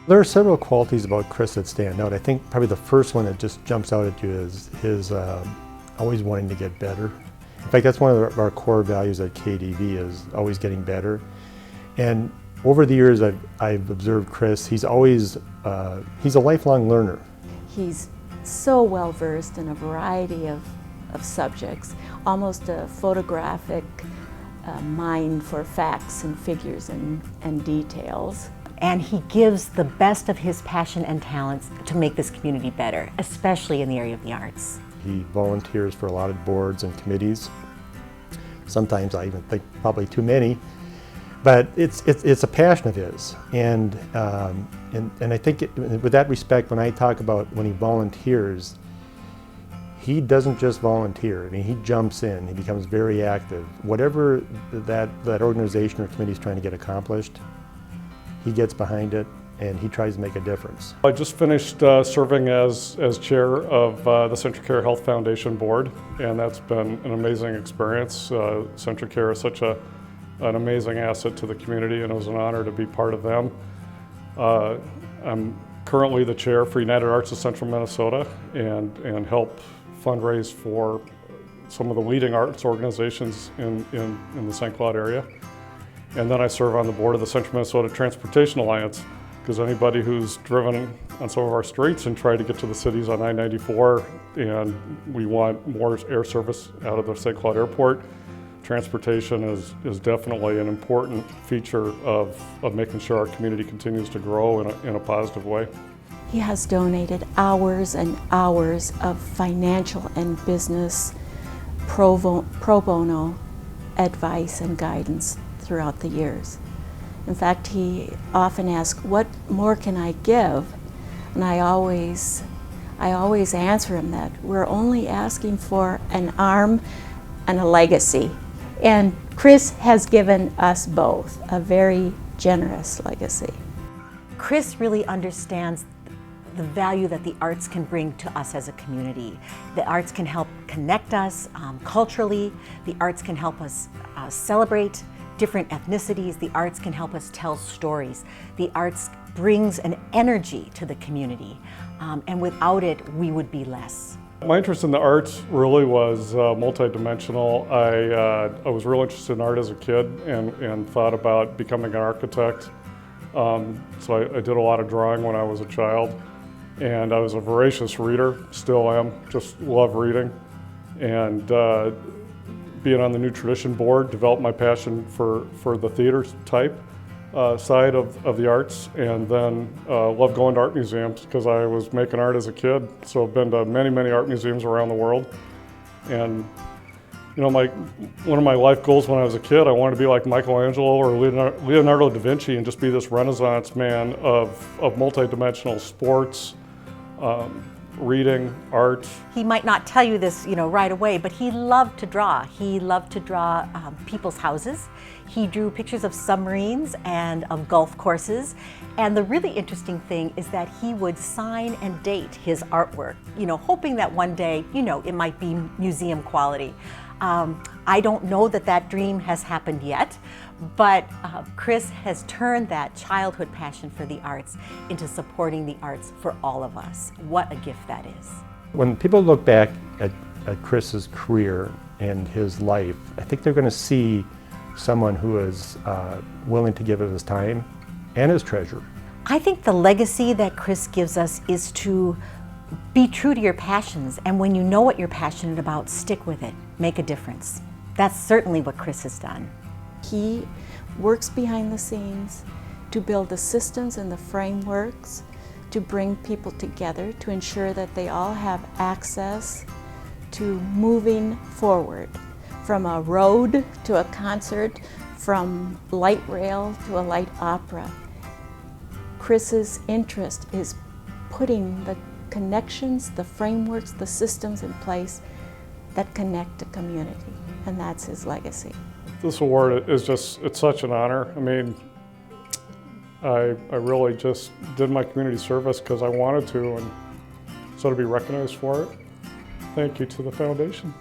There are several qualities about Chris that stand out. I think probably the first one that just jumps out at you is his always wanting to get better. In fact, that's one of our core values at KDV is always getting better. And over the years I've observed Chris, he's always, he's a lifelong learner. He's so well versed in a variety of subjects, almost a photographic mind for facts and figures and details. And he gives the best of his passion and talents to make this community better, especially in the area of the arts. He volunteers for a lot of boards and committees. Sometimes I even think probably too many, but it's a passion of his. And I think with that respect, when I talk about when he volunteers, he doesn't just volunteer. I mean, he jumps in, he becomes very active. Whatever that organization or committee is trying to get accomplished, he gets behind it and he tries to make a difference. I just finished serving as chair of the CentraCare Health Foundation board, and that's been an amazing experience. CentraCare is such an amazing asset to the community, and it was an honor to be part of them. I'm currently the chair for United Arts of Central Minnesota and help fundraise for some of the leading arts organizations in the St. Cloud area. And then I serve on the board of the Central Minnesota Transportation Alliance, because anybody who's driven on some of our streets and tried to get to the cities on I-94, and we want more air service out of the St. Cloud Airport, transportation is definitely an important feature of making sure our community continues to grow in a positive way. He has donated hours and hours of financial and business pro bono advice and guidance throughout the years. In fact, he often asks, "What more can I give?" And I always answer him that we're only asking for an arm and a legacy. And Chris has given us both a very generous legacy. Chris really understands the value that the arts can bring to us as a community. The arts can help connect us culturally. The arts can help us celebrate different ethnicities. The arts can help us tell stories. The arts brings an energy to the community, and without it, we would be less. My interest in the arts really was multidimensional. I was real interested in art as a kid and thought about becoming an architect. So I did a lot of drawing when I was a child, and I was a voracious reader, still am, just love reading. And being on the New Tradition board developed my passion for the theater type side of the arts, and then love going to art museums because I was making art as a kid. So I've been to many art museums around the world. And you know, one of my life goals when I was a kid, I wanted to be like Michelangelo or Leonardo da Vinci and just be this Renaissance man of multidimensional sports, reading, art. He might not tell you this, right away, but he loved to draw. He loved to draw people's houses. He drew pictures of submarines and of golf courses. And the really interesting thing is that he would sign and date his artwork, hoping that one day, it might be museum quality. I don't know that dream has happened yet, but Chris has turned that childhood passion for the arts into supporting the arts for all of us. What a gift that is. When people look back at Chris's career and his life, I think they're going to see someone who is willing to give of his time and his treasure. I think the legacy that Chris gives us is to be true to your passions, and when you know what you're passionate about, stick with it, make a difference. That's certainly what Chris has done. He works behind the scenes to build the systems and the frameworks to bring people together, to ensure that they all have access to moving forward, from a road to a concert, from light rail to a light opera. Chris's interest is putting the connections, the frameworks, the systems in place that connect the community, and that's his legacy. This award is it's such an honor. I mean, I really just did my community service because I wanted to, and so to be recognized for it, thank you to the foundation.